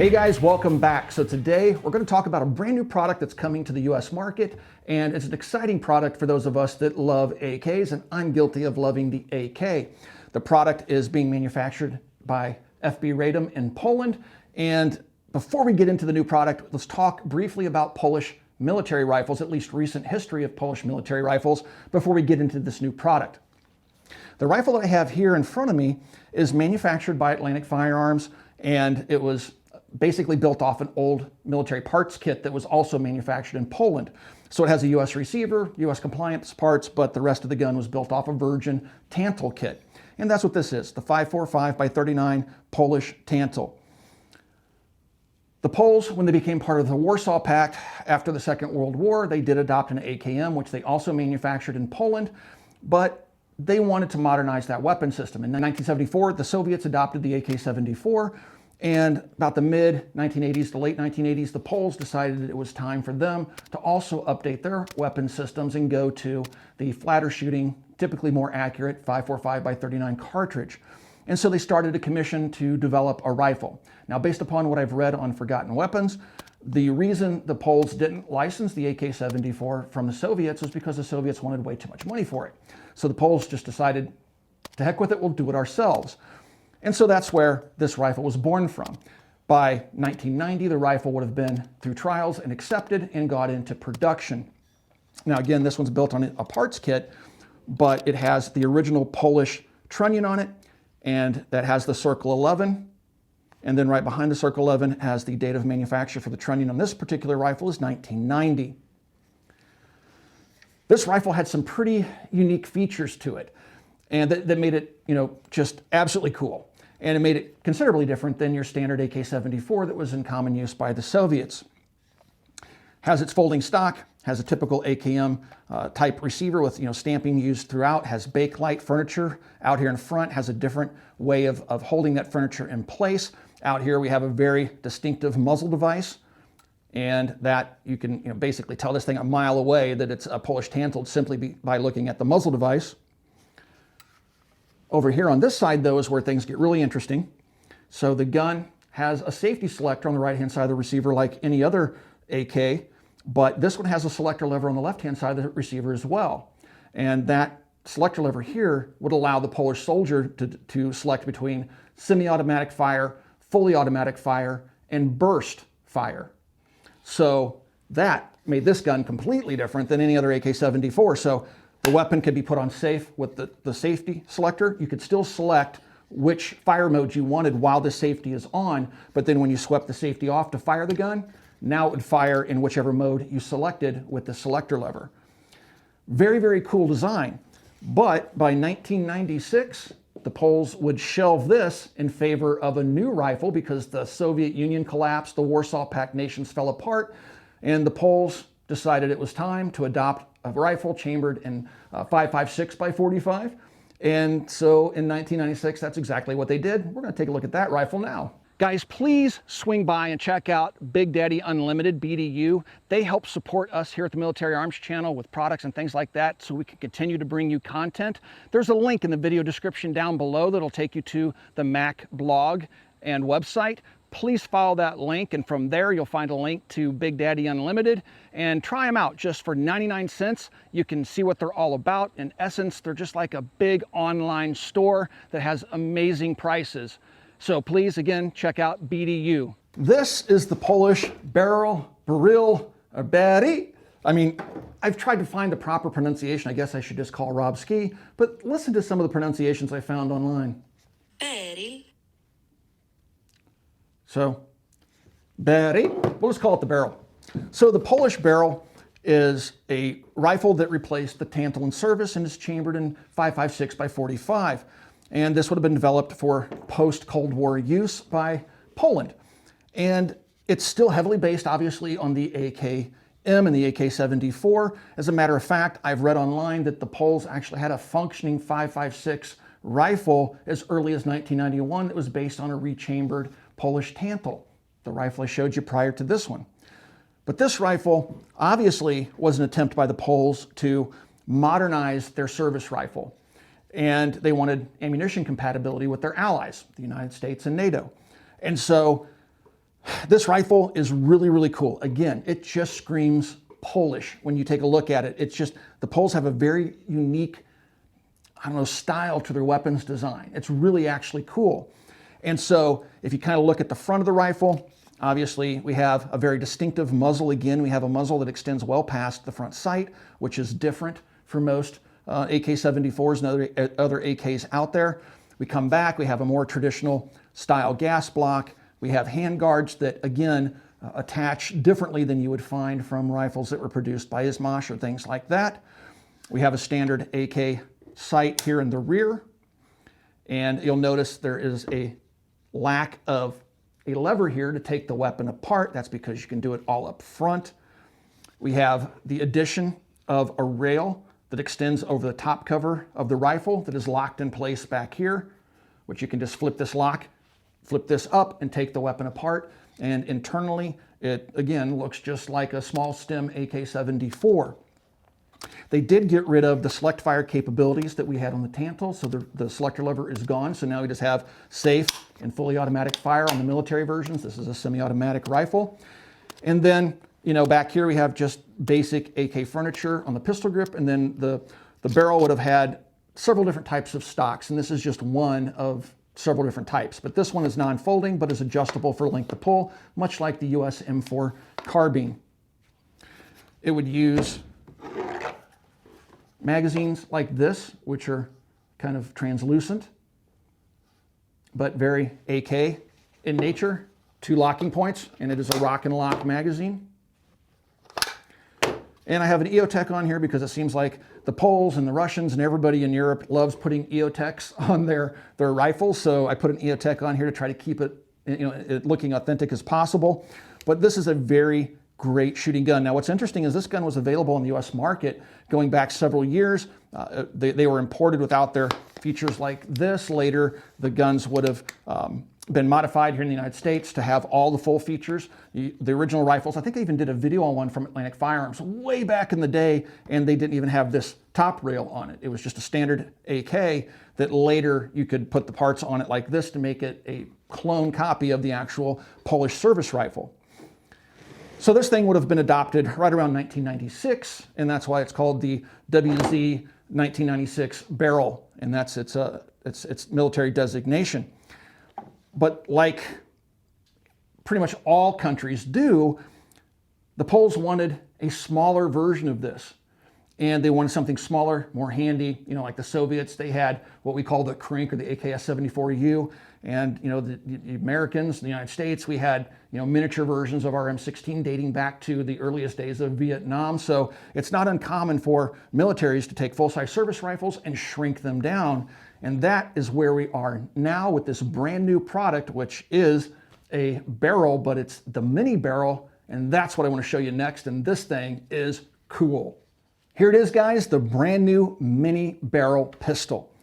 Hey guys, welcome back. So today we're going to talk about a brand new product that's coming to the US market, and it's an exciting product for those of us that love AKs, and I'm guilty of loving the AK. The product is being manufactured by FB Radom in Poland, and before we get into the new product, let's talk briefly about Polish military rifles, at least recent history of Polish military rifles, before we get into this new product. The rifle that I have here in front of me is manufactured by Atlantic Firearms, and it was basically built off an old military parts kit that was also manufactured in Poland. So it has a US receiver, US compliance parts, but the rest of the gun was built off a virgin Tantle kit. And that's what this is, the 545 by 39 Polish Tantle. The Poles, when they became part of the Warsaw Pact after the Second World War, they did adopt an AKM, which they also manufactured in Poland, but they wanted to modernize that weapon system. In 1974, the Soviets adopted the AK-74, and about the mid-1980s to late 1980s, the Poles decided that it was time for them to also update their weapon systems and go to the flatter shooting, typically more accurate 545 by 39 cartridge. And so they started a commission to develop a rifle. Now, based upon what I've read on Forgotten Weapons, the reason the Poles didn't license the AK-74 from the Soviets was because the Soviets wanted way too much money for it. So the Poles just decided, to heck with it, we'll do it ourselves. And so that's where this rifle was born from. By 1990, the rifle would have been through trials and accepted and got into production. Now again, this one's built on a parts kit, but it has the original Polish Trunnion on it, and that has the Circle 11. And then right behind the Circle 11 has the date of manufacture for the Trunnion on this particular rifle is 1990. This rifle had some pretty unique features to it, and that made it, just absolutely cool. And it made it considerably different than your standard AK-74 that was in common use by the Soviets. Has its folding stock, has a typical AKM type receiver with stamping used throughout, has bakelite furniture out here in front, has a different way of holding that furniture in place. Out here we have a very distinctive muzzle device, and that you can basically tell this thing a mile away that it's a Polish Tantle simply by looking at the muzzle device. Over here on this side, though, is where things get really interesting. So the gun has a safety selector on the right-hand side of the receiver like any other AK, but this one has a selector lever on the left-hand side of the receiver as well. And that selector lever here would allow the Polish soldier to select between semi-automatic fire, fully automatic fire, and burst fire. So that made this gun completely different than any other AK-74. So the weapon could be put on safe with the safety selector. You could still select which fire mode you wanted while the safety is on, but then when you swept the safety off to fire the gun, now it would fire in whichever mode you selected with the selector lever. Very, very cool design. But by 1996, the Poles would shelve this in favor of a new rifle because the Soviet Union collapsed, the Warsaw Pact nations fell apart, and the Poles decided it was time to adopt a rifle chambered in 5.56 by 45. And so in 1996, that's exactly what they did. We're going to take a look at that rifle now. Guys, please swing by and check out Big Daddy Unlimited, BDU. They help support us here at the Military Arms Channel with products and things like that so we can continue to bring you content. There's a link in the video description down below that'll take you to the Mac blog and website. Please follow that link, and from there you'll find a link to Big Daddy Unlimited, and try them out just for 99 cents. You can see what they're all about. In essence, they're just like a big online store that has amazing prices. So please, again, check out BDU. This is the Polish Beryl, or Beryl. I mean, I've tried to find the proper pronunciation. I guess I should just call Rob Ski, but listen to some of the pronunciations I found online. Beryl. So, Beryl, we'll just call it the Beryl. So the Polish Beryl is a rifle that replaced the Tantle in service and is chambered in 5.56 by 45. And this would have been developed for post-Cold War use by Poland. And it's still heavily based, obviously, on the AKM and the AK-74. As a matter of fact, I've read online that the Poles actually had a functioning 5.56 rifle as early as 1991 that was based on a rechambered Polish Tantle, the rifle I showed you prior to this one. But this rifle obviously was an attempt by the Poles to modernize their service rifle. And they wanted ammunition compatibility with their allies, the United States and NATO. And so This rifle is really, really cool. Again, it just screams Polish when you take a look at it. It's just, the Poles have a very unique, I don't know, style to their weapons design. It's really actually cool. And so if you kind of look at the front of the rifle, obviously we have a very distinctive muzzle. Again, we have a muzzle that extends well past the front sight, which is different for most AK-74s and other AKs out there. We come back, we have a more traditional style gas block. We have handguards that, again, attach differently than you would find from rifles that were produced by Izmash or things like that. We have a standard AK sight here in the rear. And you'll notice there is a lack of a lever here to take the weapon apart. That's because you can do it all up front. We have the addition of a rail that extends over the top cover of the rifle that is locked in place back here, which you can just flip this lock, flip this up, and take the weapon apart. And internally, it again looks just like a small stem AK-74. They did get rid of the select fire capabilities that we had on the Tantal, so the selector lever is gone. So now we just have safe and fully automatic fire on the military versions. This is a semi-automatic rifle. And then, you know, back here we have just basic AK furniture on the pistol grip, and then the barrel would have had several different types of stocks, and this is just one of several different types. But this one is non-folding, but is adjustable for length of pull, much like the US M4 carbine. It would use magazines like this, which are kind of translucent, but very AK in nature. 2 locking points, and it is a rock and lock magazine. And I have an EOTech on here because it seems like the Poles and the Russians and everybody in Europe loves putting EOTechs on their rifles. So I put an EOTech on here to try to keep it, you know, it looking authentic as possible. But this is a very great shooting gun. Now, what's interesting is this gun was available in the US market going back several years. They were imported without their features like this. Later, the guns would have been modified here in the United States to have all the full features. The original rifles, I think they even did a video on one from Atlantic Firearms way back in the day, and they didn't even have this top rail on it. It was just a standard AK that later you could put the parts on it like this to make it a clone copy of the actual Polish service rifle. So this thing would have been adopted right around 1996, and that's why it's called the WZ 1996 Beryl, and that's its military designation. But like pretty much all countries do, the Poles wanted a smaller version of this. And they wanted something smaller, more handy. You know, like the Soviets, they had what we call the Krink or the AKS-74U. And, you know, the Americans, the United States, we had, you know, miniature versions of our M16 dating back to the earliest days of Vietnam. So it's not uncommon for militaries to take full-size service rifles and shrink them down. And that is where we are now with this brand new product, which is a barrel, but it's the Mini Beryl. And that's what I want to show you next. And this thing is cool. Here it is, guys, the brand new Mini Beryl pistol.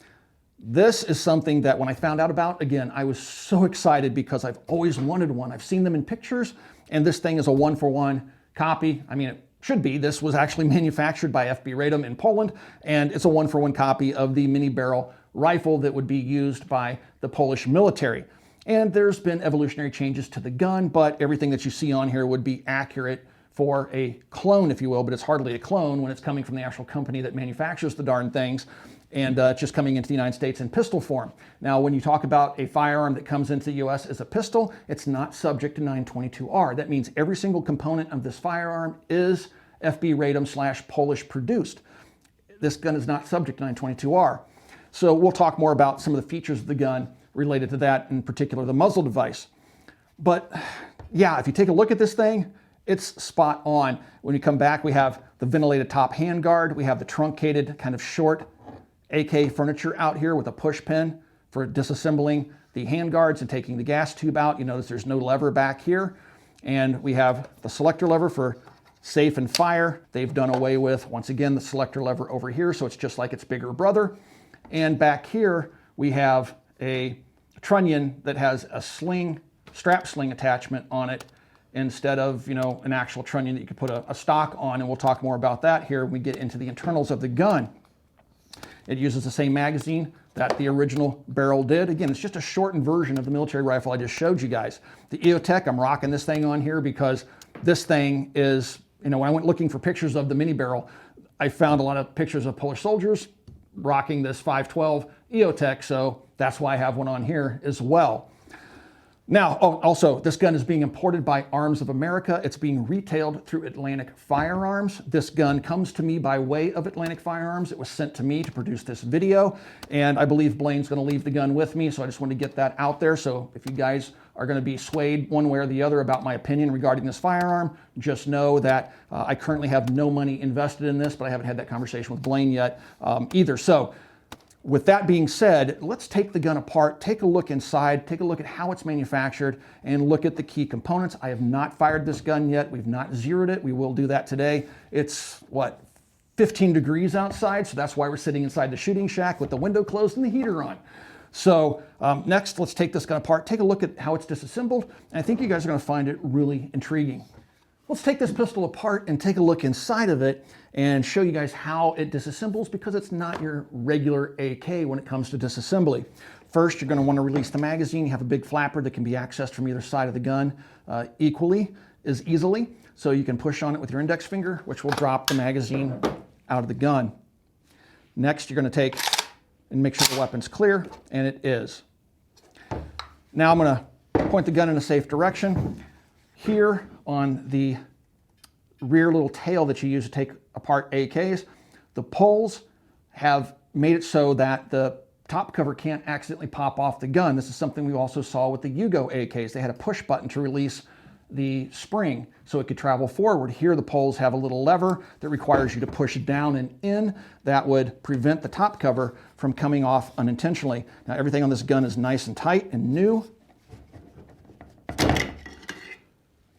This is something that when I found out about, again, I was so excited because I've always wanted one. I've seen them in pictures, and this thing is a 1-for-1 copy. I mean, it should be. This was actually manufactured by FB Radom in Poland, and it's a 1-for-1 copy of the Mini Beryl rifle that would be used by the Polish military. And there's been evolutionary changes to the gun, but everything that you see on here would be accurate for a clone, if you will, but it's hardly a clone when it's coming from the actual company that manufactures the darn things, and it's just coming into the United States in pistol form. Now, when you talk about a firearm that comes into the US as a pistol, it's not subject to 922R. That means every single component of this firearm is FB Radom / Polish produced. This gun is not subject to 922R. So we'll talk more about some of the features of the gun related to that, in particular the muzzle device. But yeah, if you take a look at this thing, it's spot on. When you come back, we have the ventilated top handguard. We have the truncated kind of short AK furniture out here with a push pin for disassembling the handguards and taking the gas tube out. You notice there's no lever back here. And we have the selector lever for safe and fire. They've done away with, once again, the selector lever over here, so it's just like its bigger brother. And back here, we have a trunnion that has a sling, strap sling attachment on it, instead of, you know, an actual trunnion that you could put a stock on, and we'll talk more about that here when we get into the internals of the gun. It uses the same magazine that the original Beryl did. Again, it's just a shortened version of the military rifle I just showed you guys. The EOTech, I'm rocking this thing on here because this thing is, you know, when I went looking for pictures of the Mini Beryl, I found a lot of pictures of Polish soldiers rocking this 512 EOTech, so that's why I have one on here as well. Now, oh, also, this gun is being imported by Arms of America. It's being retailed through Atlantic Firearms. This gun comes to me by way of Atlantic Firearms. It was sent to me to produce this video, and I believe Blaine's going to leave the gun with me, so I just wanted to get that out there. So if you guys are going to be swayed one way or the other about my opinion regarding this firearm, just know that I currently have no money invested in this, but I haven't had that conversation with Blaine yet either. So with that being said, let's take the gun apart, take a look inside, take a look at how it's manufactured, and look at the key components. I have not fired this gun yet. We've not zeroed it. We will do that today. It's, what, 15 degrees outside, so that's why we're sitting inside the shooting shack with the window closed and the heater on. So next, let's take this gun apart, take a look at how it's disassembled, and I think you guys are going to find it really intriguing. Let's take this pistol apart and take a look inside of it and show you guys how it disassembles, because it's not your regular AK when it comes to disassembly. First, you're going to want to release the magazine. You have a big flapper that can be accessed from either side of the gun equally as easily. So you can push on it with your index finger, which will drop the magazine out of the gun. Next, you're going to take and make sure the weapon's clear, and it is. Now I'm going to point the gun in a safe direction. Here on the rear little tail that you use to take apart AKs, the poles have made it so that the top cover can't accidentally pop off the gun. This is something we also saw with the Yugo AKs. They had a push button to release the spring so it could travel forward. Here the poles have a little lever that requires you to push down and in. That would prevent the top cover from coming off unintentionally. Now everything on this gun is nice and tight and new.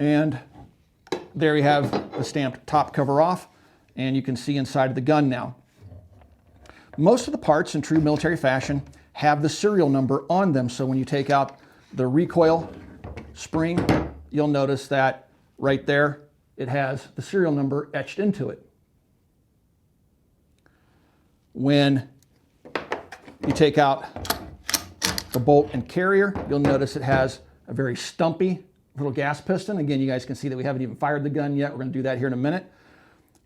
And there you have the stamped top cover off, and you can see inside of the gun now. Most of the parts in true military fashion have the serial number on them, so when you take out the recoil spring, you'll notice that right there it has the serial number etched into it. When you take out the bolt and carrier, you'll notice it has a very stumpy little gas piston. Again, you guys can see that we haven't even fired the gun yet. We're going to do that here in a minute.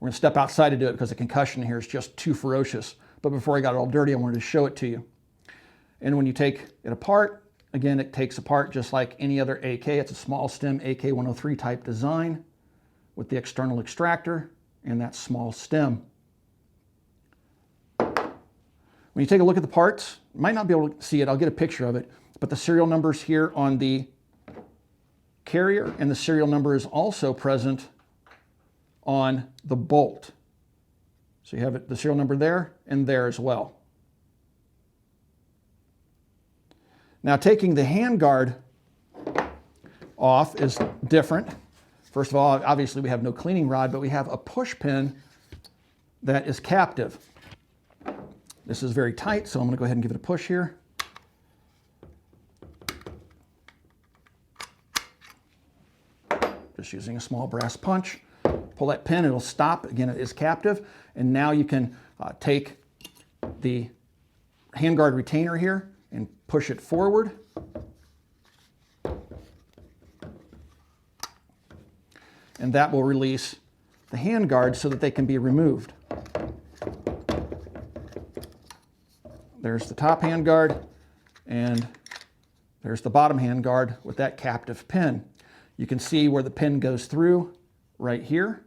We're going to step outside to do it because the concussion here is just too ferocious. But before I got it all dirty, I wanted to show it to you. And when you take it apart, again, it takes apart just like any other AK. It's a small stem AK-103 type design with the external extractor and that small stem. When you take a look at the parts, you might not be able to see it. I'll get a picture of it. But the serial numbers here on the carrier, and the serial number is also present on the bolt. So you have it, the serial number there and there as well. Now taking the handguard off is different. First of all, obviously we have no cleaning rod, but we have a push pin that is captive. This is very tight, so I'm going to go ahead and give it a push here. Just using a small brass punch. Pull that pin, it'll stop. Again, it is captive. And now you can take the handguard retainer here and push it forward. And that will release the handguard so that they can be removed. There's the top handguard, and there's the bottom handguard with that captive pin. You can see where the pin goes through right here.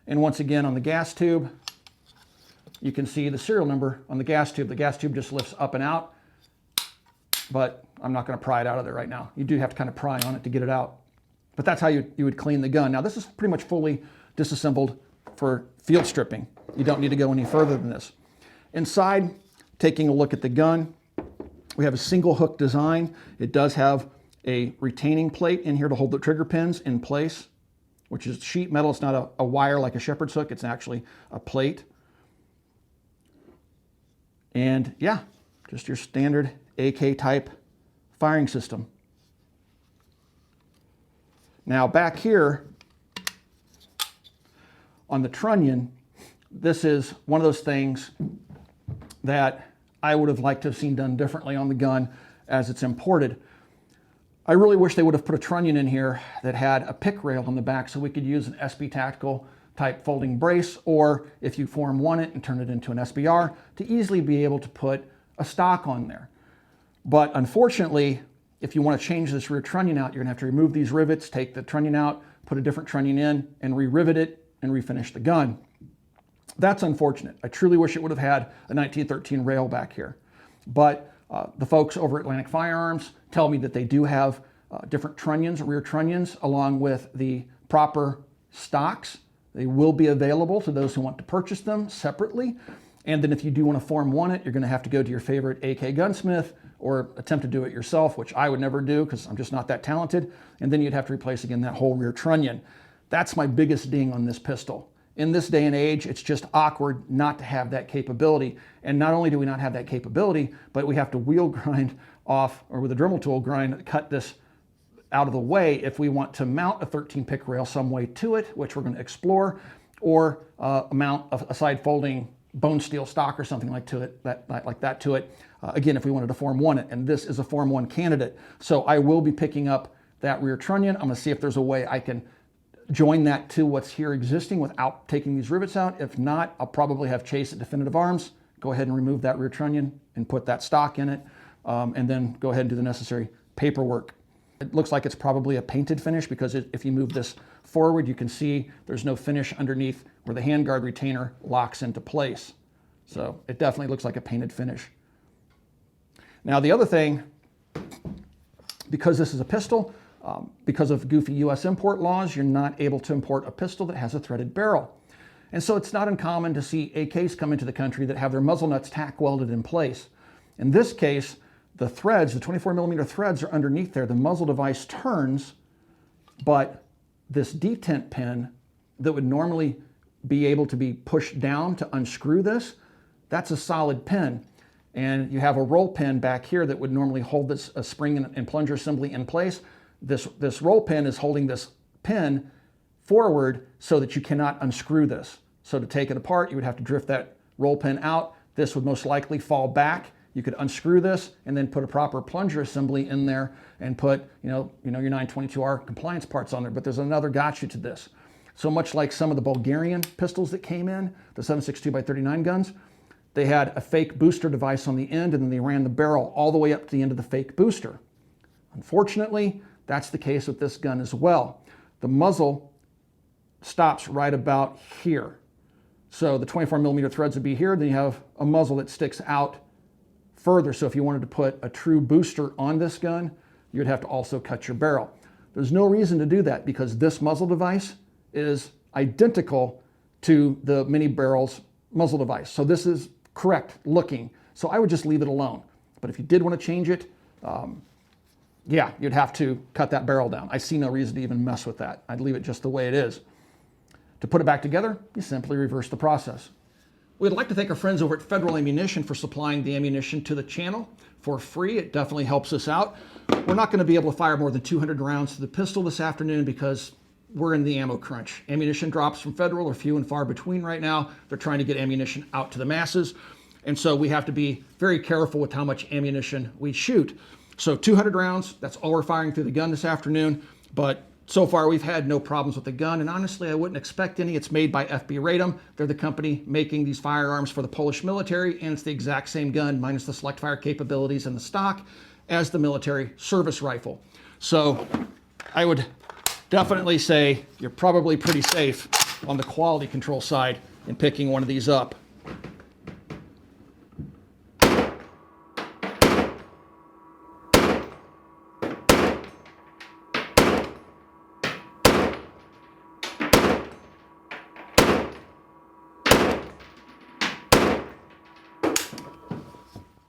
And once again on the gas tube, you can see the serial number on the gas tube. The gas tube just lifts up and out, but I'm not going to pry it out of there right now. You do have to kind of pry on it to get it out. But that's how you would clean the gun. Now this is pretty much fully disassembled for field stripping. You don't need to go any further than this. Inside, taking a look at the gun, we have a single hook design. It does have a retaining plate in here to hold the trigger pins in place, which is sheet metal. It's not a wire like a shepherd's hook. It's actually a plate. And yeah, just your standard AK type firing system. Now back here on the trunnion, This is one of those things that I would have liked to have seen done differently on the gun as it's imported. I really wish they would have put a trunnion in here that had a pick rail on the back so we could use an SB Tactical type folding brace, or if you Form 1 it and turn it into an SBR, to easily be able to put a stock on there. But unfortunately, if you want to change this rear trunnion out, you're going to have to remove these rivets, take the trunnion out, put a different trunnion in, and re-rivet it and refinish the gun. That's unfortunate. I truly wish it would have had a 1913 rail back here. But the folks over at Atlantic Firearms tell me that they do have different trunnions, rear trunnions, along with the proper stocks. They will be available to those who want to purchase them separately. And then if you do want to Form 1 it, you're going to have to go to your favorite AK gunsmith or attempt to do it yourself, which I would never do because I'm just not that talented. And then you'd have to replace again that whole rear trunnion. That's my biggest ding on this pistol. In this day and age, it's just awkward not to have that capability. And not only do we not have that capability, but we have to wheel grind off, or with a Dremel tool cut this out of the way if we want to mount a 13 pick rail some way to it, which we're going to explore, or mount a side folding bone steel stock or something like that to it. Again, if we wanted to Form 1 it, and this is a Form 1 candidate. So I will be picking up that rear trunnion. I'm going to see if there's a way I can join that to what's here existing without taking these rivets out. If not, I'll probably have Chase at Definitive Arms go ahead and remove that rear trunnion and put that stock in it, and then go ahead and do the necessary paperwork. It looks like it's probably a painted finish because if you move this forward, you can see there's no finish underneath where the handguard retainer locks into place. So it definitely looks like a painted finish. Now the other thing, because this is a pistol, because of goofy US import laws, you're not able to import a pistol that has a threaded barrel. And so it's not uncommon to see AKs come into the country that have their muzzle nuts tack welded in place. In this case, the threads, the 24mm threads are underneath there. The muzzle device turns, but this detent pin that would normally be able to be pushed down to unscrew this, that's a solid pin. And you have a roll pin back here that would normally hold this spring and plunger assembly in place. This roll pin is holding this pin forward so that you cannot unscrew this. So to take it apart, you would have to drift that roll pin out. This would most likely fall back. You could unscrew this and then put a proper plunger assembly in there and put, your 922R compliance parts on there. But there's another gotcha to this. So much like some of the Bulgarian pistols that came in, the 7.62x39 guns, they had a fake booster device on the end, and then they ran the barrel all the way up to the end of the fake booster. Unfortunately, that's the case with this gun as well. The muzzle stops right about here. So the 24mm threads would be here, then you have a muzzle that sticks out further. So if you wanted to put a true booster on this gun, you'd have to also cut your barrel. There's no reason to do that because this muzzle device is identical to the Mini Beryl's muzzle device. So this is correct looking. So I would just leave it alone. But if you did want to change it, yeah, you'd have to cut that barrel down. I see no reason to even mess with that. I'd leave it just the way it is. To put it back together, you simply reverse the process. We'd like to thank our friends over at Federal Ammunition for supplying the ammunition to the channel for free. It definitely helps us out. We're not going to be able to fire more than 200 rounds to the pistol this afternoon because we're in the ammo crunch. Ammunition drops from Federal are few and far between right now. They're trying to get ammunition out to the masses. And so we have to be very careful with how much ammunition we shoot. So 200 rounds, that's all we're firing through the gun this afternoon. But so far we've had no problems with the gun. And honestly, I wouldn't expect any. It's made by FB Radom. They're the company making these firearms for the Polish military. And it's the exact same gun minus the select fire capabilities and the stock as the military service rifle. So I would definitely say you're probably pretty safe on the quality control side in picking one of these up.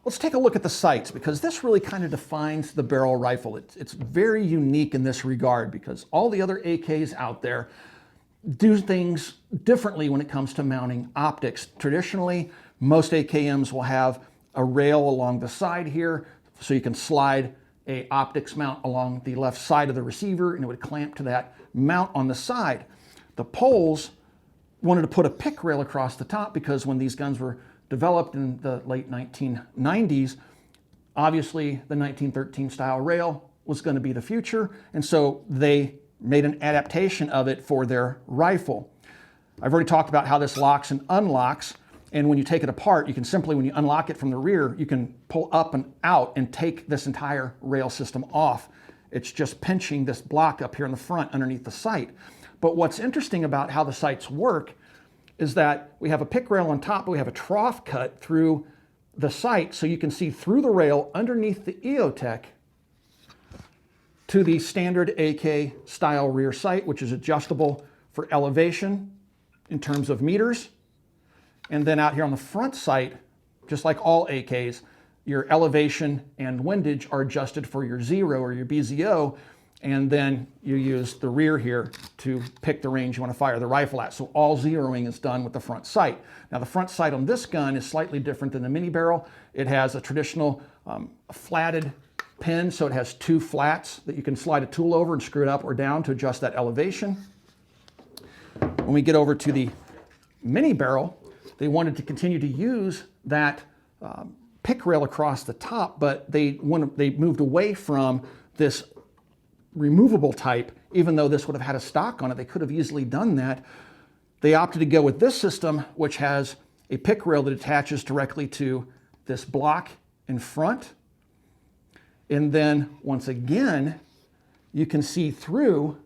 Let's take a look at the sights because this really kind of defines the barrel rifle. It's very unique in this regard because all the other AKs out there do things differently when it comes to mounting optics. Traditionally, most AKMs will have a rail along the side here so you can slide a optics mount along the left side of the receiver and it would clamp to that mount on the side. The poles wanted to put a pick rail across the top because when these guns were developed in the late 1990s, obviously the 1913 style rail was going to be the future, and so they made an adaptation of it for their rifle. I've already talked about how this locks and unlocks, and when you take it apart, you can simply, when you unlock it from the rear, you can pull up and out and take this entire rail system off. It's just pinching this block up here in the front underneath the sight. But what's interesting about how the sights work is that we have a pick rail on top, but we have a trough cut through the sight so you can see through the rail underneath the EOTech to the standard AK style rear sight, which is adjustable for elevation in terms of meters. And then out here on the front sight, just like all AKs, your elevation and windage are adjusted for your zero or your BZO, and then you use the rear here to pick the range you want to fire the rifle at. So all zeroing is done with the front sight. Now the front sight on this gun is slightly different than the Mini Beryl. It has a traditional flatted pin, so it has two flats that you can slide a tool over and screw it up or down to adjust that elevation. When we get over to the Mini Beryl, they wanted to continue to use that pick rail across the top, but they moved away from this removable type. Even though this would have had a stock on it, they could have easily done that. They opted to go with this system, which has a pick rail that attaches directly to this block in front. And then once again, you can see through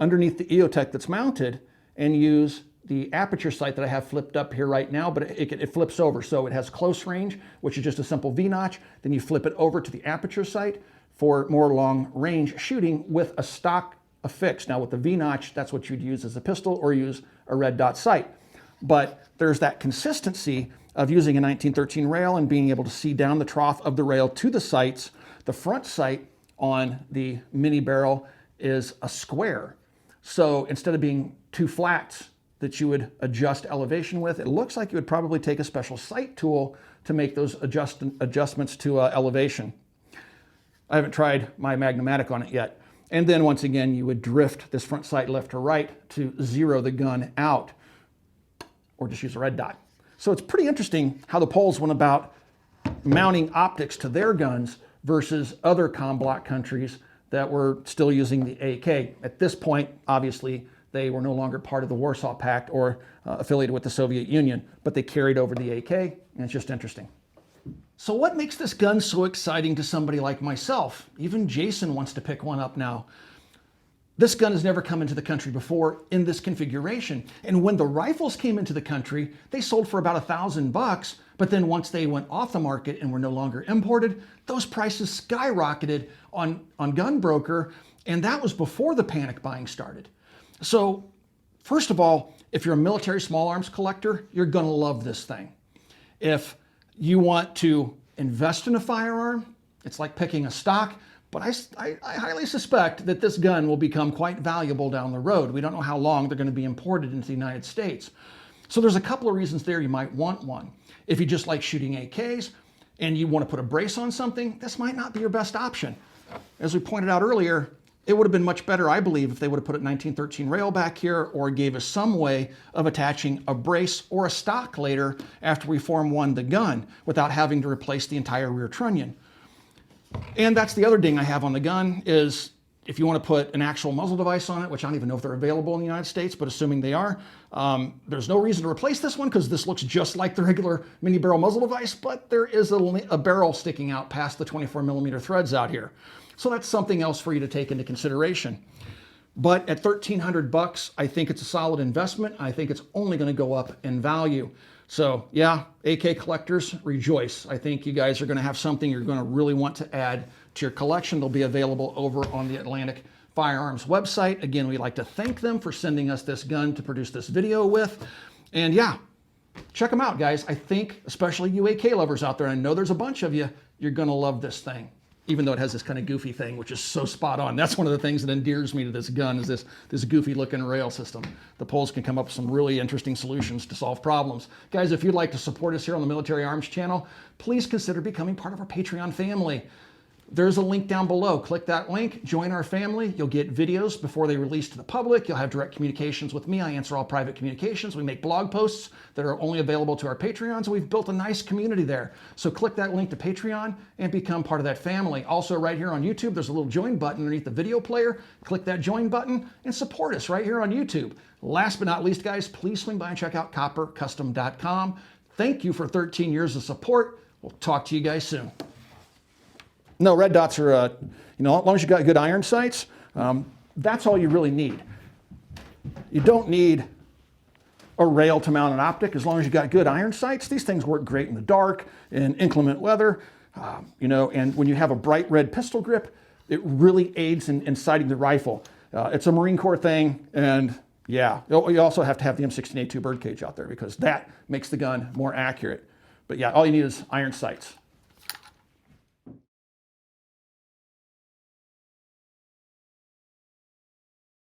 underneath the EOTech that's mounted and use the aperture sight that I have flipped up here right now, but it flips over. So it has close range, which is just a simple V-notch. Then you flip it over to the aperture sight for more long range shooting with a stock affixed. Now with the V-notch, that's what you'd use as a pistol or use a red dot sight. But there's that consistency of using a 1913 rail and being able to see down the trough of the rail to the sights. The front sight on the Mini Beryl is a square. So instead of being two flats that you would adjust elevation with, it looks like you would probably take a special sight tool to make those adjustments to elevation. I haven't tried my Magnum-Matic on it yet. And then once again, you would drift this front sight left or right to zero the gun out, or just use a red dot. So it's pretty interesting how the Poles went about mounting optics to their guns versus other COM-block countries that were still using the AK. At this point, obviously, they were no longer part of the Warsaw Pact or affiliated with the Soviet Union, but they carried over the AK, and it's just interesting. So what makes this gun so exciting to somebody like myself? Even Jason wants to pick one up now. This gun has never come into the country before in this configuration. And when the rifles came into the country, they sold for about $1,000, but then once they went off the market and were no longer imported, those prices skyrocketed on GunBroker, and that was before the panic buying started. So first of all, if you're a military small arms collector, you're gonna love this thing. If you want to invest in a firearm, it's like picking a stock, but I highly suspect that this gun will become quite valuable down the road. We don't know how long they're going to be imported into the United States. So there's a couple of reasons there you might want one. If you just like shooting AKs and you want to put a brace on something, this might not be your best option. As we pointed out earlier, it would have been much better, I believe, if they would have put a 1913 rail back here or gave us some way of attaching a brace or a stock later after we Form 1 the gun without having to replace the entire rear trunnion. And that's the other ding I have on the gun is if you want to put an actual muzzle device on it, which I don't even know if they're available in the United States, but assuming they are, there's no reason to replace this one because this looks just like the regular Mini Beryl muzzle device, but there is a barrel sticking out past the 24mm threads out here. So that's something else for you to take into consideration. But at $1,300, I think it's a solid investment. I think it's only going to go up in value. So yeah, AK collectors, rejoice. I think you guys are going to have something you're going to really want to add to your collection. They'll be available over on the Atlantic Firearms website. Again, we'd like to thank them for sending us this gun to produce this video with. And yeah, check them out, guys. I think, especially you AK lovers out there, I know there's a bunch of you, you're going to love this thing. Even though it has this kind of goofy thing, which is so spot on. That's one of the things that endears me to this gun is this goofy looking rail system. The Poles can come up with some really interesting solutions to solve problems. Guys, if you'd like to support us here on the Military Arms channel, please consider becoming part of our Patreon family. there's a link down below. Click that link, join our family. You'll get videos before they release to the public. You'll have direct communications with me. I answer all private communications. We make blog posts that are only available to our Patreons. We've built a nice community there. So click that link to Patreon and become part of that family. Also right here on YouTube, there's a little join button underneath the video player. Click that join button and support us right here on YouTube. Last but not least, guys, please swing by and check out coppercustom.com. Thank you for 13 years of support. We'll talk to you guys soon. No, red dots are, as long as you got good iron sights, that's all you really need. You don't need a rail to mount an optic as long as you got good iron sights. These things work great in the dark, in inclement weather, and when you have a bright red pistol grip, it really aids in sighting the rifle. It's a Marine Corps thing, and yeah, you also have to have the M16A2 birdcage out there because that makes the gun more accurate. But yeah, all you need is iron sights.